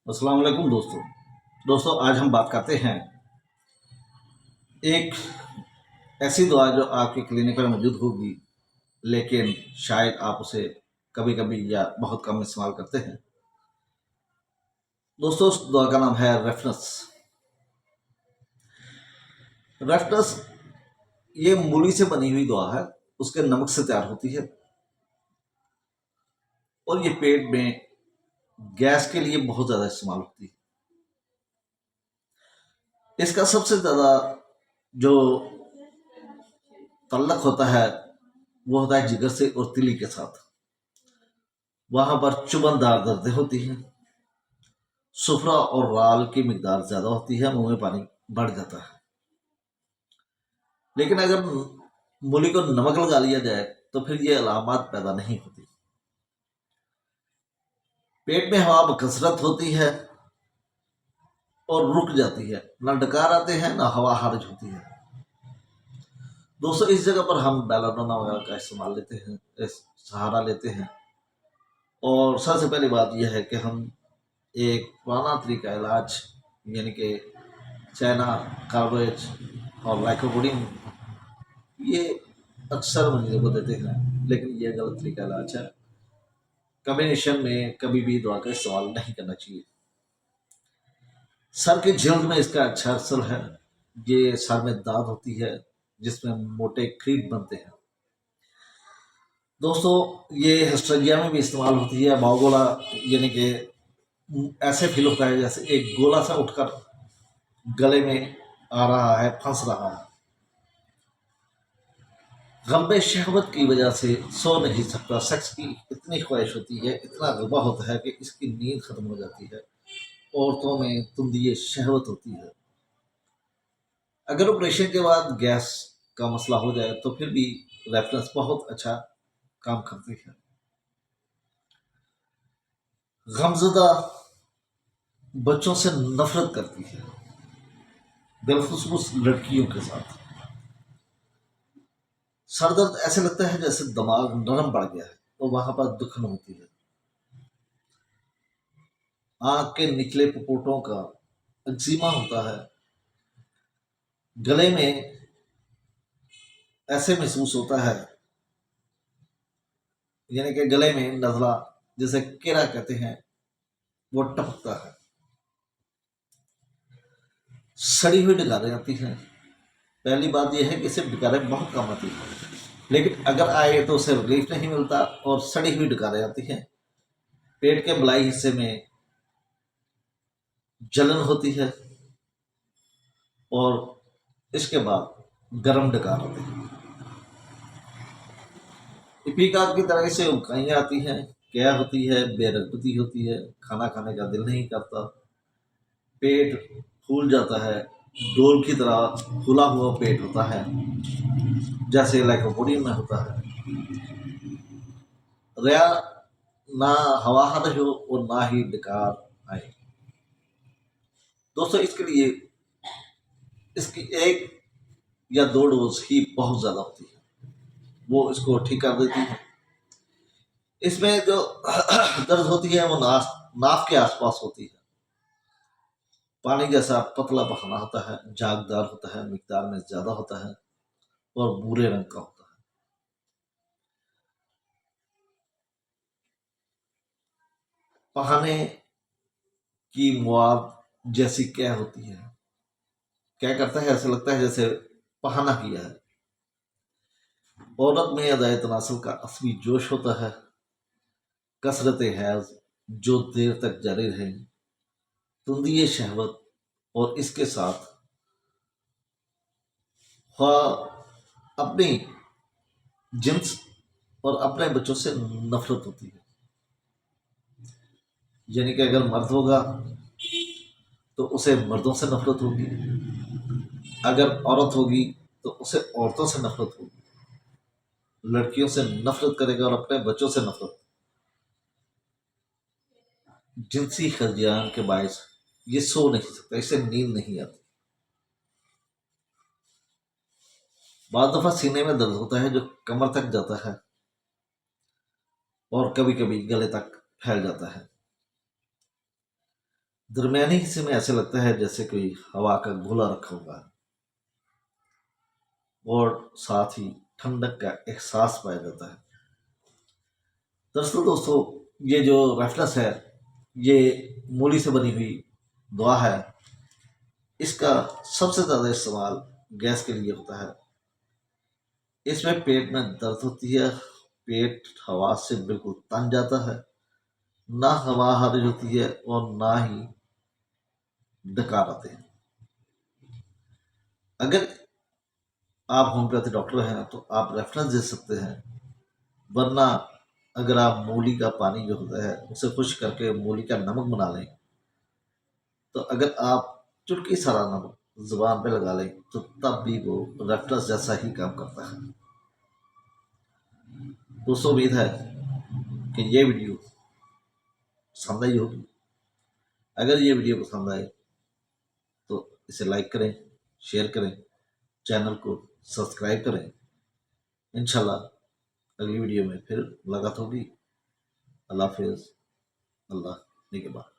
अस्सलाम वालेकुम दोस्तों आज हम बात करते हैं एक ऐसी दवा जो आपके क्लिनिक पर मौजूद होगी, लेकिन शायद आप उसे कभी कभी या बहुत कम इस्तेमाल करते हैं। दोस्तों उस दवा का नाम है रेफनस। रेफनस ये मूली से बनी हुई दवा है, उसके नमक से तैयार होती है और ये पेट में गैस के लिए बहुत ज़्यादा इस्तेमाल होती है। इसका सबसे ज़्यादा जो तल्लक होता है वो होता है जिगर से और तिली के साथ। वहां पर चुभनदार दर्दें होती हैं, सुफरा और राल की मिकदार ज्यादा होती है, मुंह में पानी बढ़ जाता है। लेकिन अगर मूली को नमक लगा लिया जाए तो फिर ये अलामत पैदा नहीं होती। पेट में हवा बकसरत होती है और रुक जाती है, ना डकार आते हैं ना हवा खारिज होती है। दोस्तों इस जगह पर हम बेलाडोना वगैरह का इस्तेमाल लेते हैं, सहारा लेते हैं। और सबसे पहली बात यह है कि हम एक पुराना तरीका इलाज यानी कि चाइना कार्बेज और लाइकोपोडिन ये अक्सर मरीजों को देते हैं, लेकिन ये गलत तरीका इलाज है। कॉम्बिनेशन में कभी भी दवा का इस्तेमाल नहीं करना चाहिए। सर की जल्द में इसका अच्छा असर है। ये सर में दाद होती है जिसमें मोटे क्रीप बनते हैं। दोस्तों ये हिस्ट्रेजिया में भी इस्तेमाल होती है। बावगोला यानी कि ऐसे फील होता है जैसे एक गोला सा उठकर गले में आ रहा है, फंस रहा है। गल्बे शहवत की वजह से सो नहीं सकता, सेक्स की इतनी ख्वाहिश होती है, इतना गलबा होता है कि इसकी नींद खत्म हो जाती है। औरतों में तुंदी शहवत होती है। अगर ऑपरेशन के बाद गैस का मसला हो जाए तो फिर भी रेफरेंस बहुत अच्छा काम करती है। गमजदा बच्चों से नफरत करती है, बिलखुसूस लड़कियों के साथ। सर दर्द ऐसे लगता है जैसे दिमाग नरम पड़ गया है और वहां पर दुखन होती है। आंख के निचले पपोटों का एक्जिमा होता है। गले में ऐसे महसूस होता है यानी कि गले में नजला जिसे केरा कहते हैं वो टपकता है। सड़ी हुई डकारें आती हैं। पहली बात यह है कि इसे डकारें बहुत कम आती हैं, लेकिन अगर आए तो उसे रिलीफ नहीं मिलता और सड़ी हुई डकारें आती हैं। पेट के बलाई हिस्से में जलन होती है और इसके बाद गर्म डकार होते हैं। इपिकार की तरह से उबकाइयाँ आती हैं, क्या होती है, बेरगबती होती है, खाना खाने का दिल नहीं करता, पेट फूल जाता है, डोल की तरह फूला हुआ पेट होता है जैसे लाइकोपोडियम में होता है। रया ना हवा खारिज हो और ना ही डकार आए। दोस्तों इसके लिए इसकी एक या दो डोज ही बहुत ज़्यादा होती है, वो इसको ठीक कर देती है। इसमें जो दर्द होती है वो नाक के आसपास होती है। पानी जैसा पतला बहाना होता है, झागदार होता है, मिकदार में ज़्यादा होता है और भूरे रंग का होता है। पहाने की मुआद जैसी क्या होती है, क्या करता है, ऐसा लगता है जैसे पहाना किया है। औरत में अदाए तनासुल का असली जोश होता है। कसरत हैज जो देर तक जारी रहे, तुंदी शहवत और इसके साथ अपनी जिन्स और अपने बच्चों से नफरत होती है। यानी कि अगर मर्द होगा तो उसे मर्दों से नफरत होगी, अगर औरत होगी तो उसे औरतों से नफरत होगी। लड़कियों से नफरत करेगा और अपने बच्चों से नफरत। जिनसी खलजान के बायस ये सो नहीं सकता, इसे नींद नहीं आती। बाद दफा सीने में दर्द होता है जो कमर तक जाता है और कभी कभी गले तक फैल जाता है। दरमियानी हिस्से में ऐसे लगता है जैसे कोई हवा का गोला रखा हुआ है और साथ ही ठंडक का एहसास पाया जाता है। दरअसल दोस्तों, ये जो रेफरेंस है ये मूली से बनी हुई दवा है। इसका सबसे ज़्यादा इस्तेमाल गैस के लिए होता है। इसमें पेट में दर्द होती है, पेट हवा से बिल्कुल तन जाता है, ना हवा खारिज होती है और ना ही डकार आते हैं। अगर आप होम्योपैथी डॉक्टर हैं तो आप रेफरेंस दे सकते हैं, वरना अगर आप मूली का पानी जो होता है उसे खुश करके मूली का नमक बना लें, तो अगर आप चुटकी सारा नमक जुबान पे लगा लें तो तब भी वो रेफरेंस जैसा ही काम करता है। दोस्तों, उम्मीद है कि ये वीडियो पसंद आई होगी। अगर ये वीडियो पसंद आए तो इसे लाइक करें, शेयर करें, चैनल को सब्सक्राइब करें। इंशाल्लाह अगली वीडियो में फिर मुलाकात होगी। अल्लाह हाफिज़। अल्लाह निगहबान।